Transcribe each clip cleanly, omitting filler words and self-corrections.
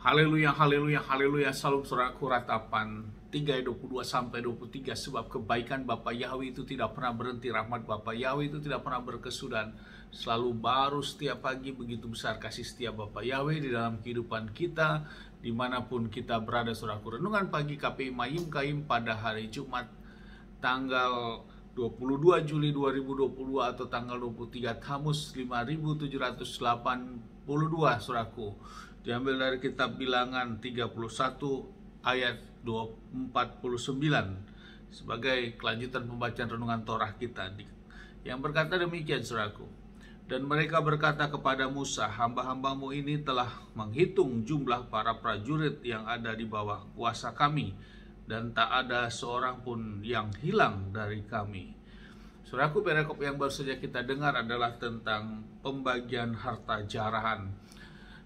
Haleluya, haleluya, haleluya. Salam saudaraku, ratapan 3:22-23. Sebab kebaikan Bapa Yahweh itu tidak pernah berhenti, rahmat Bapa Yahweh itu tidak pernah berkesudahan, selalu baru setiap pagi. Begitu besar kasih setia Bapa Yahweh di dalam kehidupan kita dimanapun kita berada. Saudaraku, renungan pagi KPI Mayim Kaim pada hari Jumat tanggal 22 Juli 2020 atau tanggal 23 Tamus 5782, saudaraku. Diambil dari kitab Bilangan 31 ayat 49 sebagai kelanjutan pembacaan renungan Torah kita, yang berkata demikian, saudaraku. Dan mereka berkata kepada Musa, hamba-hambamu ini telah menghitung jumlah para prajurit yang ada di bawah kuasa kami, dan tak ada seorang pun yang hilang dari kami. Saudaraku, perikop yang baru saja kita dengar adalah tentang pembagian harta jarahan.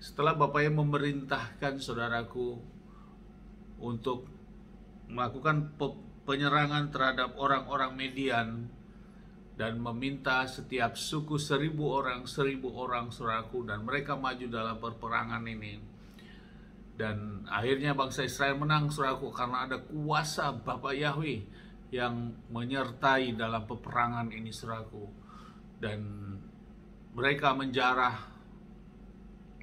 Setelah Bapaknya memerintahkan saudaraku untuk melakukan penyerangan terhadap orang-orang Median dan meminta setiap suku 1000 orang saudaraku, dan mereka maju dalam peperangan ini. Dan akhirnya bangsa Israel menang, saudaraku, karena ada kuasa Bapa Yahweh yang menyertai dalam peperangan ini, saudaraku. Dan mereka menjarah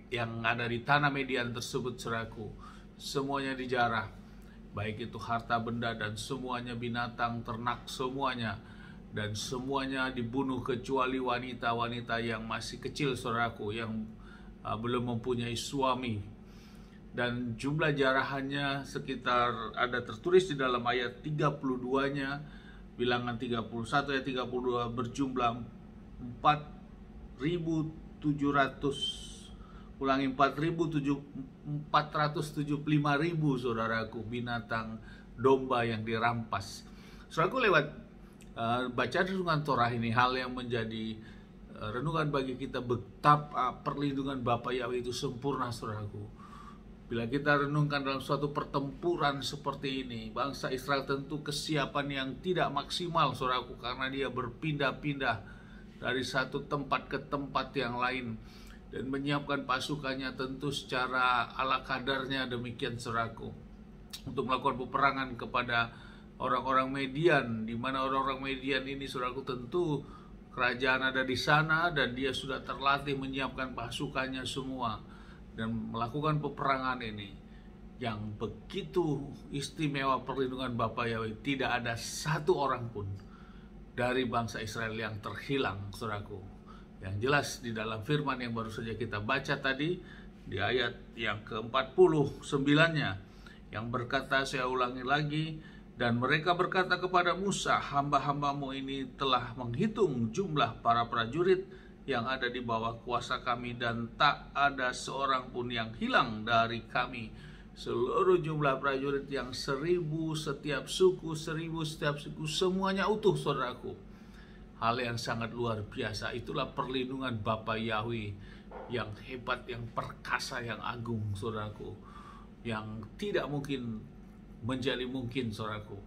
yang ada di tanah Median tersebut, saudaraku. Semuanya dijarah, baik itu harta benda dan semuanya, binatang ternak semuanya, dan semuanya dibunuh kecuali wanita-wanita yang masih kecil, saudaraku, yang belum mempunyai suami. Dan jumlah jarahannya sekitar, ada tertulis di dalam ayat 32-nya, Bilangan 31 ayat 32, berjumlah 475.000, saudaraku, binatang domba yang dirampas. Saudaraku, lewat bacaan renungan Torah ini, hal yang menjadi renungan bagi kita, betapa perlindungan Bapa Yahweh itu sempurna, saudaraku. Bila kita renungkan dalam suatu pertempuran seperti ini, bangsa Israel tentu kesiapan yang tidak maksimal, saudaraku, karena dia berpindah-pindah dari satu tempat ke tempat yang lain dan menyiapkan pasukannya tentu secara ala kadarnya, demikian, saudaraku, untuk melakukan peperangan kepada orang-orang Median, di mana orang-orang Median ini, saudaraku, tentu kerajaan ada di sana dan dia sudah terlatih menyiapkan pasukannya semua dan melakukan peperangan ini yang begitu istimewa. Perlindungan Bapa Yahweh, tidak ada satu orang pun dari bangsa Israel yang terhilang, saudaraku. Yang jelas di dalam firman yang baru saja kita baca tadi, di ayat yang ke-49-nya, yang berkata, saya ulangi lagi, dan mereka berkata kepada Musa, hamba-hambamu ini telah menghitung jumlah para prajurit yang ada di bawah kuasa kami, dan tak ada seorang pun yang hilang dari kami. Seluruh jumlah prajurit yang 1000 setiap suku, 1000 setiap suku, semuanya utuh, saudaraku. Hal yang sangat luar biasa. Itulah perlindungan Bapa Yahweh yang hebat, yang perkasa, yang agung, saudaraku, yang tidak mungkin menjadi mungkin, saudaraku.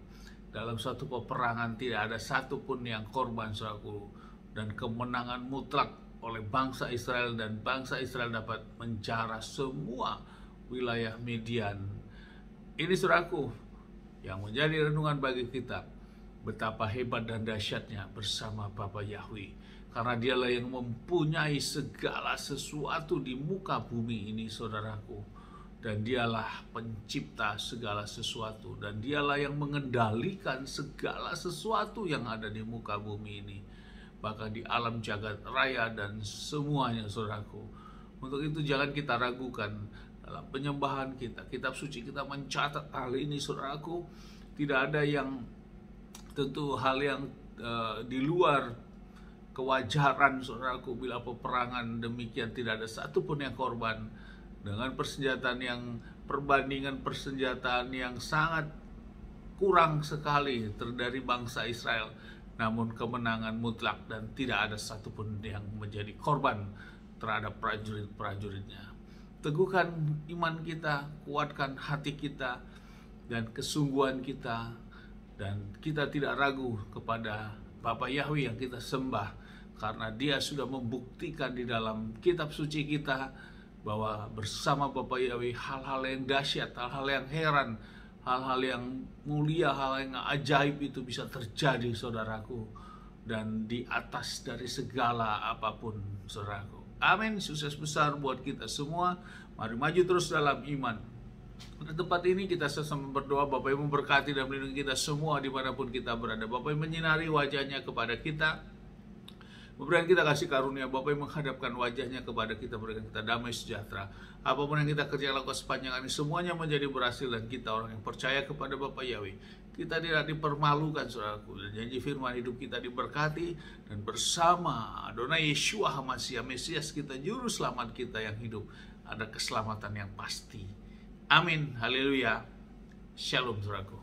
Dalam suatu peperangan tidak ada satupun yang korban, saudaraku, dan kemenangan mutlak oleh bangsa Israel, dan bangsa Israel dapat menjarah semua wilayah Median. Ini, saudaraku, yang menjadi renungan bagi kita, betapa hebat dan dahsyatnya bersama Bapa Yahweh, karena dialah yang mempunyai segala sesuatu di muka bumi ini, saudaraku, dan dialah pencipta segala sesuatu, dan dialah yang mengendalikan segala sesuatu yang ada di muka bumi ini, bahkan di alam jagat raya dan semuanya, saudaraku. Untuk itu jangan kita ragukan dalam penyembahan kita. Kitab suci kita mencatat hal ini, saudaraku. Tidak ada yang, tentu hal yang di luar kewajaran, saudaraku. Bila peperangan demikian, tidak ada satupun yang korban, dengan persenjataan yang, perbandingan persenjataan yang sangat kurang sekali dari bangsa Israel, namun kemenangan mutlak, dan tidak ada satupun yang menjadi korban terhadap prajurit-prajuritnya. Teguhkan iman kita, kuatkan hati kita dan kesungguhan kita, dan kita tidak ragu kepada Bapa Yahweh yang kita sembah, karena dia sudah membuktikan di dalam kitab suci kita bahwa bersama Bapak Yahweh hal-hal yang dahsyat, hal-hal yang heran, hal-hal yang mulia, hal yang ajaib itu bisa terjadi, saudaraku, dan di atas dari segala apapun, saudaraku. Amin. Sukses besar buat kita semua. Mari maju terus dalam iman. Pada tempat ini kita sama berdoa, Bapak Ibu memberkati dan melindungi kita semua dimanapun kita berada. Bapak Ibu menyinari wajahnya kepada kita, memberikan kita kasih karunia. Bapak yang menghadapkan wajahnya kepada kita, berikan kita damai sejahtera. Apapun yang kita kerja lakukan sepanjang hari, semuanya menjadi berhasil, dan kita orang yang percaya kepada Bapak Yahweh, kita tidak dipermalukan, saudaraku. Dan janji firman hidup kita diberkati, dan bersama Adonai Yeshua HaMashiach, Mesias kita, Juru Selamat kita yang hidup, ada keselamatan yang pasti. Amin. Haleluya. Shalom, saudaraku.